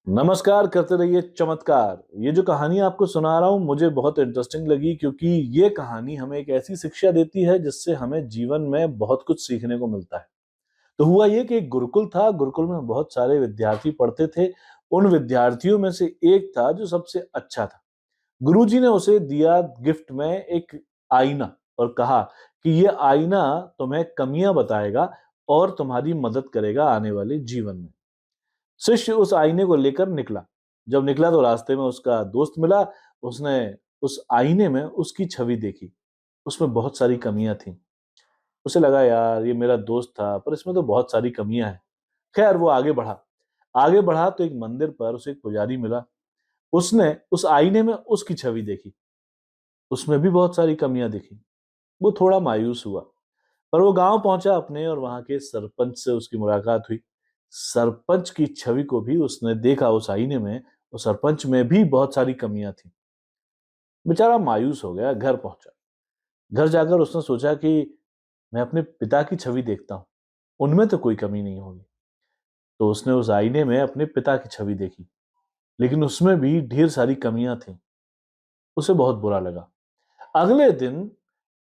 नमस्कार, करते रहिए चमत्कार। ये जो कहानी आपको सुना रहा हूँ मुझे बहुत इंटरेस्टिंग लगी क्योंकि ये कहानी हमें एक ऐसी शिक्षा देती है जिससे हमें जीवन में बहुत कुछ सीखने को मिलता है। तो हुआ ये कि एक गुरुकुल था, गुरुकुल में बहुत सारे विद्यार्थी पढ़ते थे। उन विद्यार्थियों में से एक था जो सबसे अच्छा था। गुरुजी ने उसे दिया गिफ्ट में एक आईना और कहा कि ये आईना तुम्हें कमियां बताएगा और तुम्हारी मदद करेगा आने वाले जीवन में। शिष्य उस आईने को लेकर निकला। जब निकला तो रास्ते में उसका दोस्त मिला। उसने उस आईने में उसकी छवि देखी। उसमें बहुत सारी कमियां थीं। उसे लगा यार ये मेरा दोस्त था पर इसमें तो बहुत सारी कमियां हैं। खैर वो आगे बढ़ा। आगे बढ़ा तो एक मंदिर पर उसे एक पुजारी मिला। उसने उस आईने में उसकी छवि देखी। उसमें भी बहुत सारी कमियां दिखी। वो थोड़ा मायूस हुआ। पर वो गांव पहुंचा अपने और वहां के सरपंच से उसकी मुलाकात हुई। सरपंच की छवि को भी उसने देखा उस आईने में। और सरपंच में भी बहुत सारी कमियां थी। बेचारा मायूस हो गया, घर पहुंचा। घर जाकर उसने सोचा कि मैं अपने पिता की छवि देखता हूं, उनमें तो कोई कमी नहीं होगी। तो उसने उस आईने में अपने पिता की छवि देखी, लेकिन उसमें भी ढेर सारी कमियां थी। उसे बहुत बुरा लगा। अगले दिन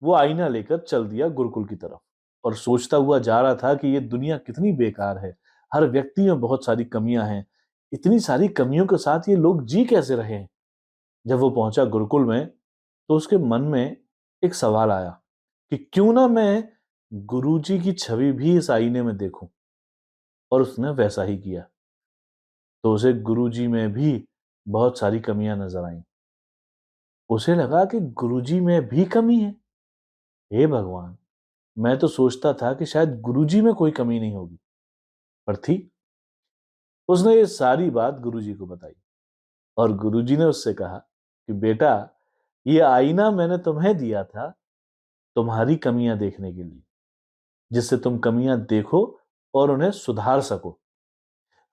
वो आईना लेकर चल दिया गुरुकुल की तरफ और सोचता हुआ जा रहा था कि ये दुनिया कितनी बेकार है। हर व्यक्ति में बहुत सारी कमियां हैं। इतनी सारी कमियों के साथ ये लोग जी कैसे रहे हैं। जब वो पहुंचा गुरुकुल में तो उसके मन में एक सवाल आया कि क्यों ना मैं गुरुजी की छवि भी इस आईने में देखूं। और उसने वैसा ही किया। तो उसे गुरुजी में भी बहुत सारी कमियां नजर आईं। उसे लगा कि गुरुजी में भी कमी है। हे भगवान, मैं तो सोचता था कि शायद गुरुजी में कोई कमी नहीं होगी, पर थी। उसने ये सारी बात गुरुजी को बताई और गुरुजी ने उससे कहा कि बेटा, ये आईना मैंने तुम्हें दिया था तुम्हारी कमियां देखने के लिए, जिससे तुम कमियां देखो और उन्हें सुधार सको।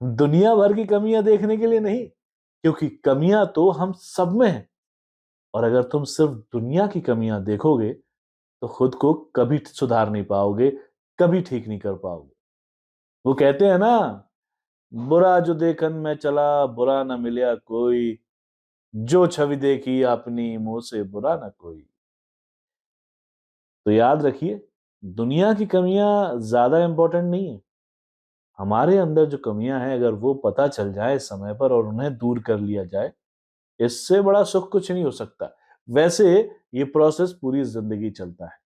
दुनिया भर की कमियां देखने के लिए नहीं, क्योंकि कमियां तो हम सब में हैं। और अगर तुम सिर्फ दुनिया की कमियां देखोगे तो खुद को कभी सुधार नहीं पाओगे, कभी ठीक नहीं कर पाओगे। वो कहते हैं ना, बुरा जो देखन में चला बुरा न मिलया कोई, जो छवि देखी अपनी मुंह से बुरा न कोई। तो याद रखिए, दुनिया की कमियां ज्यादा इंपॉर्टेंट नहीं है। हमारे अंदर जो कमियां हैं अगर वो पता चल जाए समय पर और उन्हें दूर कर लिया जाए, इससे बड़ा सुख कुछ नहीं हो सकता। वैसे ये प्रोसेस पूरी जिंदगी चलता है।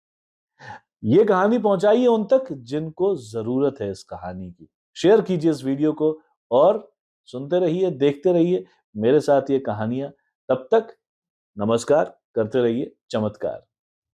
ये कहानी पहुंचाइए उन तक जिनको जरूरत है इस कहानी की। शेयर कीजिए इस वीडियो को और सुनते रहिए, देखते रहिए मेरे साथ ये कहानियां। तब तक नमस्कार, करते रहिए चमत्कार।